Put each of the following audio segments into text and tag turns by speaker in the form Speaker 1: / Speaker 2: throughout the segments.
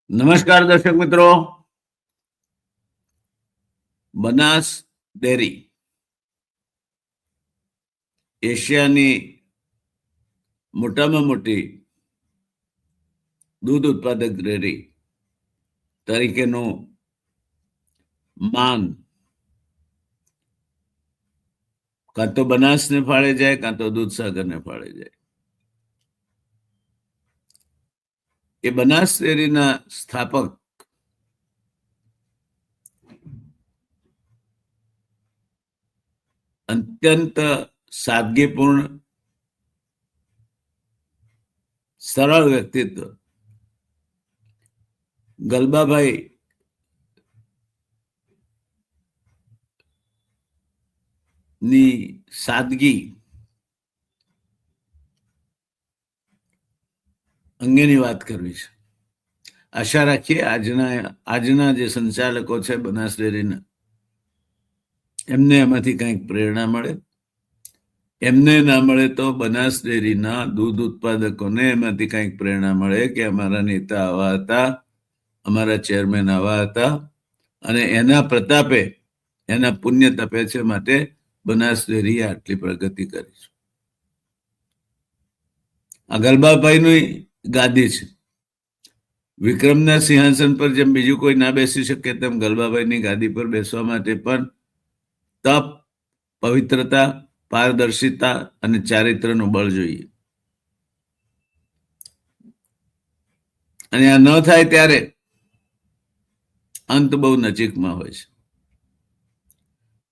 Speaker 1: નમસ્કાર દર્શક મિત્રો. બનાસ ડેરી એશિયાની મોટામાં મોટી દૂધ ઉત્પાદક ડેરી તરીકેનું માન કાં તો બનાસને ફાળે જાય કાં તો દૂધસાગરને ફાળે જાય. એ બનાસ ડેરીના સ્થાપક અત્યંત સાદગીપૂર્ણ સરળ વ્યક્તિત્વ ગલબાભાઈ ની સાદગી અંગેની વાત કરવી છે. આશા રાખીએ આજના જે સંચાલકો છે બનાસ ડેરીના, એમને એમાંથી કંઈક પ્રેરણા મળે. એમને ના મળે તો બનાસ ડેરીના દૂધ ઉત્પાદકોને એમાંથી કંઈક પ્રેરણા મળે કે અમારા નેતા આવા હતા, અમારા ચેરમેન આવા હતા, અને એના પ્રતાપે, એના પુણ્ય તપે છે માટે બનાસ ડેરીએ આટલી પ્રગતિ કરી છે. આ ગલબાભાઈની ગાદી છે. વિક્રમના સિંહાસન પર જેમ બીજું કોઈ ના બેસી શકે તેમ ગલબાભાઈની ગાદી પર બેસવા માટે પણ તપ, પવિત્રતા, પારદર્શિતા અને ચારિત્રનું બળ જોઈએ. અને આ ન થાય ત્યારે અંત બહુ નજીકમાં હોય છે.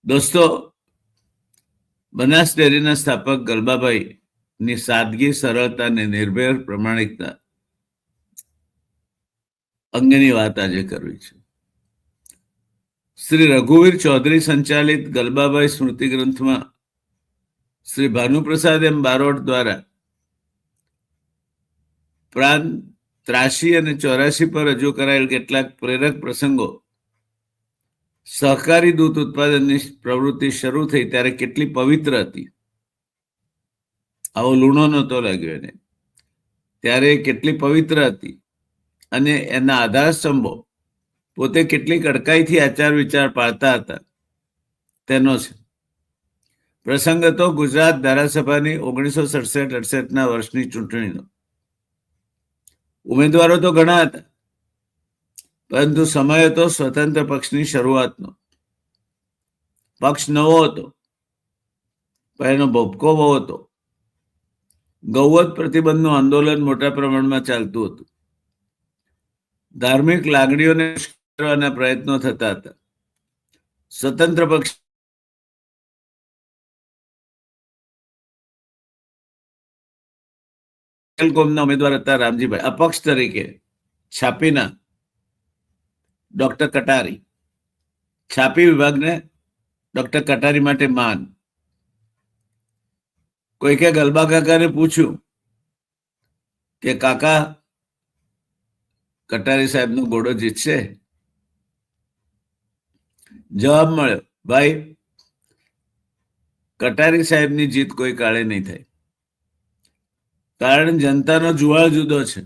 Speaker 1: દોસ્તો, બનાસ ડેરીના સ્થાપક ગલબાભાઈની સાદગી, સરળતા અને નિર્ભય પ્રમાણિકતા અંગેની વાત આજે કરવી છે. શ્રી રઘુવીર ચૌધરી સંચાલિત ગલબાભાઈ સ્મૃતિ ગ્રંથમાં શ્રી ભાનુપ્રસાદ એમ બારોટ દ્વારા પ્રાંત 83 અને 84 પર રજૂ કરાયેલ કેટલાક પ્રેરક પ્રસંગો સહકારી દૂધ ઉત્પાદનની પ્રવૃત્તિ શરૂ થઈ ત્યારે કેટલી પવિત્ર હતી. આવો લૂણો નહોતો લાગ્યો એને. ત્યારે કેટલી પવિત્ર હતી અને એના આધાર સ્તંભો પોતે કેટલી કડકાઈથી આચાર વિચાર પાળતા હતા તેનો છે. પ્રસંગ હતો ગુજરાત ધારાસભાની 1967-68 વર્ષની ચૂંટણીનો. ઉમેદવારો તો ઘણા હતા, પરંતુ સમય હતો સ્વતંત્ર પક્ષની શરૂઆતનો. પક્ષ નવો હતો, પણ એનો ભપકો બહુ હતો. ગૌવધ પ્રતિબંધનું આંદોલન મોટા પ્રમાણમાં ચાલતું હતું. ધાર્મિક લાગણીઓને કરવાના પ્રયત્નો થતા હતા. સ્વતંત્ર પક્ષ કોમના ઉમેદવાર હતા રામજીભાઈ. અપક્ષ તરીકે છાપીના ડોક્ટર કટારી. છાપી વિભાગને ડોક્ટર કટારી માટે માન. કોઈકે ગલબા કાકાને પૂછ્યું કે કાકા, કટારી સાહેબનો ઘોડો જીતશે? જવાબ મળ્યો, ભાઈ, કટારી સાહેબની જીત કોઈ કાળે નહીં થાય. કારણ જનતાનો જુવાળ જુદો છે,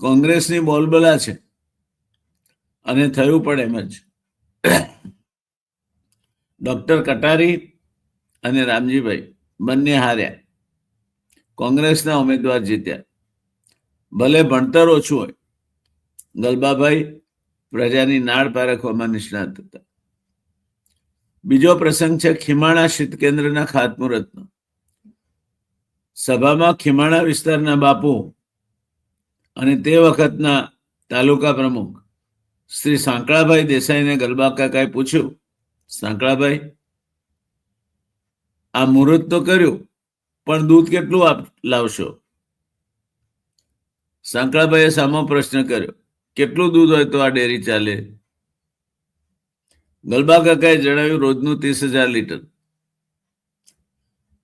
Speaker 1: કોંગ્રેસની બોલબલા છે, અને થયું પણ એમ જ. ડોક્ટર કટારી અને રામજીભાઈ બંને હાર્યા. કોંગ્રેસના ઉમેદવાર જીત્યા. ભલે ભણતર ઓછું હોય, ગલબાભાઈ પ્રજાની નાળ પારખવામાં નિષ્ણાત હતા. બીજો પ્રસંગ છે ખીમાણા શીત કેન્દ્રના ખાતમુહૂર્તનો. સભામાં ખીમાણા વિસ્તારના બાપુ અને તે વખતના તાલુકા પ્રમુખ શ્રી સાંકળાભાઈ દેસાઈને ગલબા કાકાએ પૂછ્યું, સાંકળાભાઈ, આ મુહૂર્ત તો કર્યું, પણ દૂધ કેટલું લાવશો? સાંકળાભાઈએ સામો પ્રશ્ન કર્યો, કેટલું દૂધ હોય તો આ ડેરી ચાલે? ગલબા કાકાએ જણાવ્યું, રોજનું 30,000 લીટર.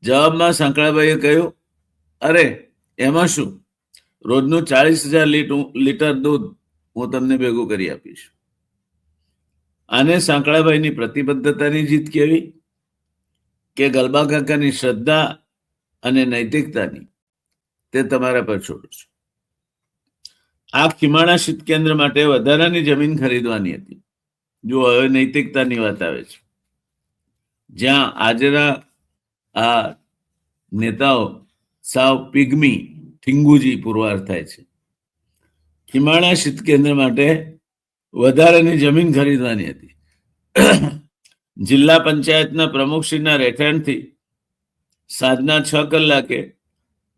Speaker 1: જવાબમાં સાંકળાભાઈએ કહ્યું, અરે એમાં શું, રોજનું 40,000 લીટર દૂધ હું તમને ભેગું કરી આપીશ. આને સાંકળાભાઈની પ્રતિબદ્ધતાની જીત કેવી કે ગલબા કાકાની શ્રદ્ધા અને નૈતિકતાની, તે તમારા પર છોડું છું. આ ખીમાણા શીત કેન્દ્ર માટે વધારાની જમીન ખરીદવાની હતી. જો હવે નૈતિકતાની વાત આવે છે, જ્યાં આજના આ નેતાઓ સાવ પિગ્મી ઠીંગુજી પુરવાર થાય છે. ખીમાણા શીત કેન્દ્ર માટે વધારાની જમીન ખરીદવાની હતી. જિલ્લા પંચાયતના પ્રમુખશ્રીના રહેઠાણથી સાંજના 6 કલાકે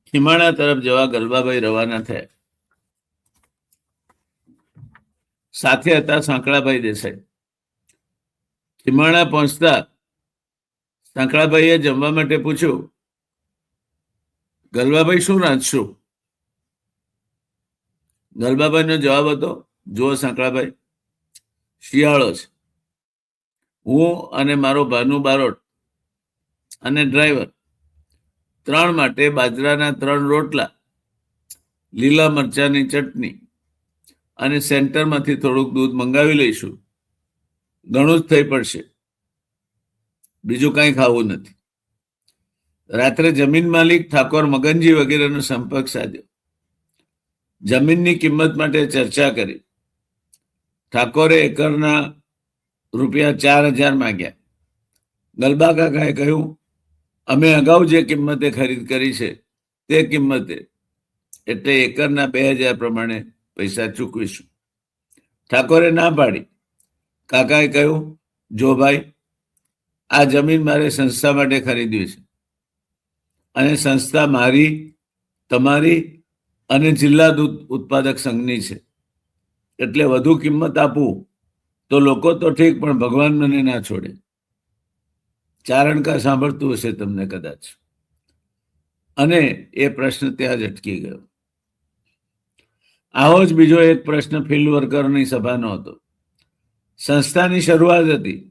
Speaker 1: ખીમાણા તરફ જવા ગલબાભાઈ રવાના થયા. સાથે હતા સાંકળાભાઈ દેસાઈ. ખીમાણા પહોંચતા સાંકળાભાઈએ જમવા માટે પૂછ્યું, ગલબાભાઈ શું રાંધશું? ગલબાભાઈનો જવાબ હતો, જુઓ સાંકળાભાઈ, શિયાળો છે, હું અને મારો ભાનુ બારોટ અને ડ્રાઈવર 3 માટે બાજરાના 3 રોટલા, લીલા મરચાની ચટણી અને સેન્ટરમાંથી થોડુંક દૂધ મંગાવી લઈશું. ઘણું જ થઈ પડશે, બીજું કાંઈ ખાવું નથી. રાત્રે જમીન માલિક ઠાકોર મગનજી વગેરેનો સંપર્ક સાધ્યો. જમીનની કિંમત માટે ચર્ચા કરી. ઠાકોરે એકરના ₹4,000 માંગ્યા. ગલબા કાકાએ કહ્યું, અમે અગાઉ જે કિંમતે ખરીદ કરી છે તે કિંમતે, એટલે એકરના 2,000 પ્રમાણે પૈસા ચૂકવીશું. ઠાકોરે ના પાડી. કાકાએ કહ્યું, જો ભાઈ, આ જમીન મારે સંસ્થા માટે ખરીદવી છે અને સંસ્થા મારી, તમારી અને જિલ્લા દૂધ ઉત્પાદક સંઘની છે, એટલે વધુ કિંમત આપું તો લોકો તો ઠીક, પણ ભગવાન મને ના છોડે. ચારણકા સાંભળતું હશે તમને કદાચ. અને એ પ્રશ્ન ત્યાં જ અટકી ગયો. આવો જ બીજો એક પ્રશ્ન ફિલ્ડ વર્કરોની સભાનો હતો. સંસ્થાની શરૂઆત હતી.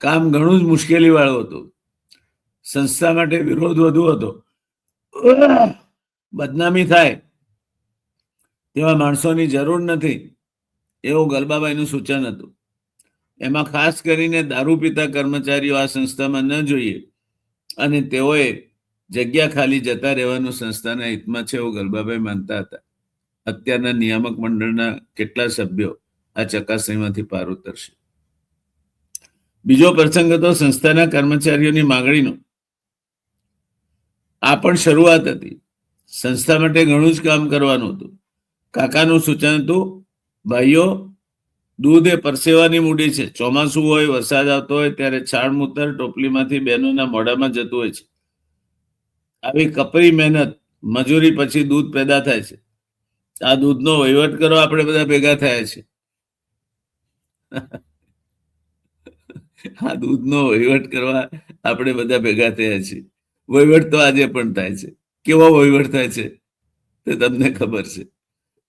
Speaker 1: કામ ઘણું જ મુશ્કેલી વાળું હતું. સંસ્થા માટે વિરોધ વધુ હતો. બદનામી થાય તેવા માણસોની જરૂર નથી, એવું ગલબાભાઈનું સૂચન હતું. એમાં ખાસ કરીને દારૂ પીતા કર્મચારીઓ આ સંસ્થામાં ન જોઈએ અને તેઓએ જગ્યા ખાલી જતા રહેવાનું સંસ્થાના હિતમાં છે એવું ગલબાભાઈ માનતા હતા. અત્યારના નિયામક મંડળના કેટલા સભ્યો આ ચકાસણીમાંથી પાર ઉતરશે. બીજો પ્રસંગ હતો સંસ્થાના કર્મચારીઓની માંગણીનો. આ પણ શરૂઆત હતી. સંસ્થા માટે ઘણું જ કામ કરવાનું હતું. કાકાનું સૂચન હતું, ભાઈઓ, દૂધ એ પરસેવાની મૂડી છે. ચોમાસું હોય, વરસાદ આવતો હોય ત્યારે છાણ મૂતર ટોપલીમાંથી બહેનોના મોઢામાં જતું હોય છે. આવી કપરી મહેનત, મજૂરી પછી દૂધ પેદા થાય છે. આ દૂધનો વહીવટ કરો, આપણે બધા ભેગા થયા છે. આ દૂધનો વહીવટ કરવા આપણે બધા ભેગા થયા છીએ. વહીવટ તો આજે પણ થાય છે. કેવો વહીવટ થાય છે તે તમને ખબર છે.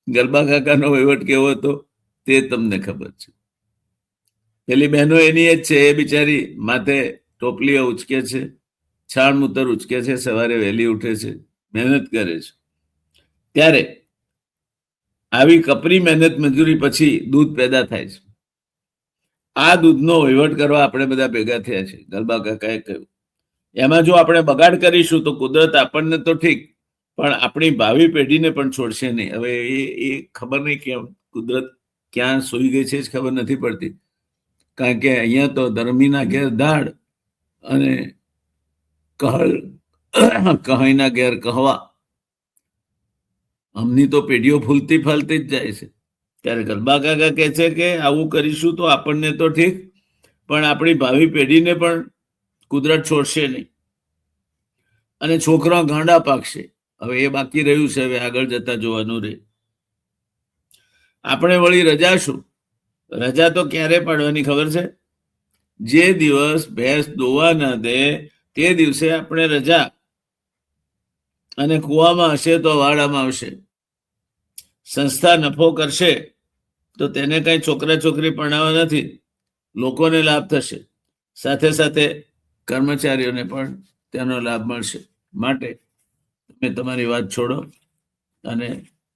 Speaker 1: ગલબા કાકાનો વહીવટ કેવો હતો તે તમને ખબર છે. પેલી બહેનો એની જ છે, એ બિચારી માથે ટોપલીઓ ઉચકે છે, છાણ મૂતર ઉચકે છે, સવારે વહેલી ઉઠે છે, મહેનત કરે છે. ત્યારે આવી કપરી મહેનત મજૂરી પછી દૂધ પેદા થાય છે. આ દૂધનો વહીવટ કરવા આપણે બધા ભેગા થયા છે, ગલબા કાકાએ કહ્યું. એમાં જો આપણે બગાડ કરીશું તો કુદરત આપણને તો ઠીક, પણ આપણી ભાવિ પેઢીને પણ છોડશે નહીં. હવે એ ખબર નહીં કેમ કુદરત ક્યાં સૂઈ ગઈ છે જ ખબર નથી પડતી. કારણ કે અહીંયા તો ધર્મીના ઘેર દાળ અને કહાઈના ઘેર કહવા. અમની તો પેઢીઓ ફૂલતી ફાલતી જ જાય છે. ત્યારે ગલબા કાકા કહે છે કે આવું કરીશું તો આપણને તો ઠીક, પણ આપણી ભાવિ પેઢીને પણ કુદરત છોડશે નહીં અને છોકરા ગાંડા પાકશે. હવે એ બાકી રહ્યું છે, હવે આગળ જતા જોવાનું રહે. આપણે વળી રજા શું? રજા તો ક્યારે પાડવાની ખબર છે? જે દિવસ ભેંસ દોવા ના દે તે દિવસે આપણે રજા. અને કુવામાં હશે તો વાડામાં આવશે. સંસ્થા નફો કરશે તો તેને કઈ છોકરા છોકરી પરણાવવા નથી, લોકોને લાભ થશે, સાથે સાથે કર્મચારીઓને પણ તેનો લાભ મળશે. માટે તમે તમારી વાત છોડો અને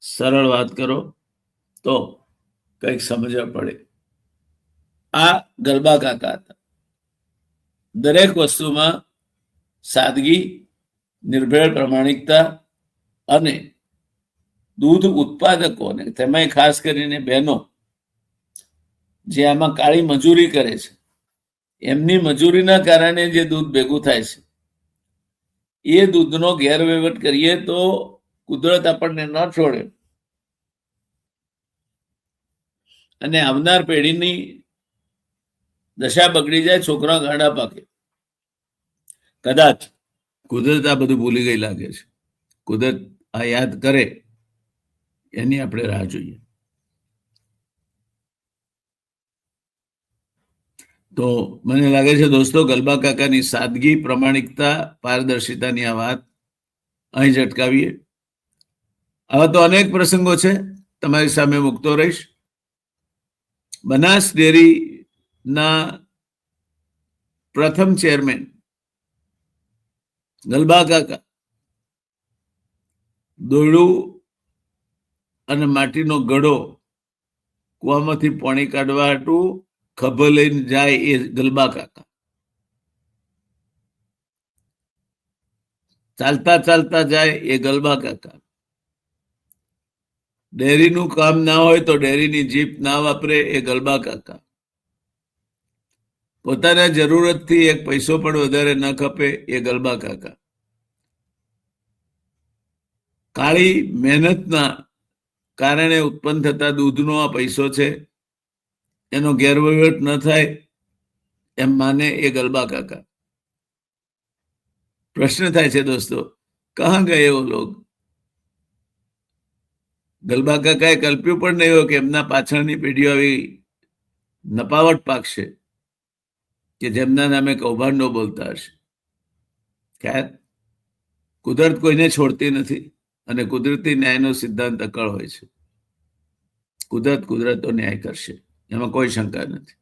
Speaker 1: સરળ વાત કરો તો કંઈક સમજવા પડે. આ ગલબા કાકા હતા. દરેક વસ્તુમાં સાદગી, નિર્ભેળ પ્રામાણિકતા અને દૂધ ઉત્પાદકોને, તેમાંય ખાસ કરીને બહેનો જે આમાં કાળી મજૂરી કરે છે, એમની મજૂરીના કારણે જે દૂધ ભેગું થાય છે, એ દૂધનો ગેરવહીવટ કરીએ તો કુદરત આપણને ન છોડે અને આવનાર પેઢીની દશા બગડી જાય, છોકરા ગાડા પાકે. કદાચ કુદરત આ બધું ભૂલી ગઈ લાગે છે. કુદરત આ યાદ કરે એની આપણે રાહ જોઈએ. તો મને લાગે છે દોસ્તો, ગલબા કાકાની સાદગી, પ્રમાણિકતા, પારદર્શિતાની આ વાત અહીં જ અટકાવીએ. આવા તો અનેક પ્રસંગો છે, તમારી સામે મૂકતો રહીશ. બનાસ ડેરીના પ્રથમ ચેરમેન ગલબા કાકા દોરડું અને માટીનો ગડો કૂવામાંથી પાણી કાઢવા હાટું ખભો લઈને જાય એ ગલબા કાકા. ચાલતા ચાલતા જાય એ ગલબા કાકા. ડેરીનું કામ ના હોય તો ડેરીની જીપ ના વાપરે એ ગલબા કાકા. પોતાના જરૂરતથી એક પૈસો પણ વધારે ન ખપે એ ગલબા કાકા. કાળી મહેનતના કારણે ઉત્પન્ન થતા દૂધનો આ પૈસો છે, એનો ગેરવહીવટ ન થાય એમ માને એ ગલબા કાકા. પ્રશ્ન થાય છે દોસ્તો, કહા ગયે વો લોગ? ગલબા કાકાએ કલ્પ્યું પણ નહીં હોય કે એમના પાછળની પેઢીઓ આવી નપાવટ પાકશે કે જેમના નામે કૌભાંડો બોલતા હશે. ખેર, કુદરત કોઈને છોડતી નથી અને કુદરતી ન્યાયનો સિદ્ધાંત અકળ હોય છે. કુદરતનો ન્યાય કરશે, એમાં કોઈ શંકા નથી.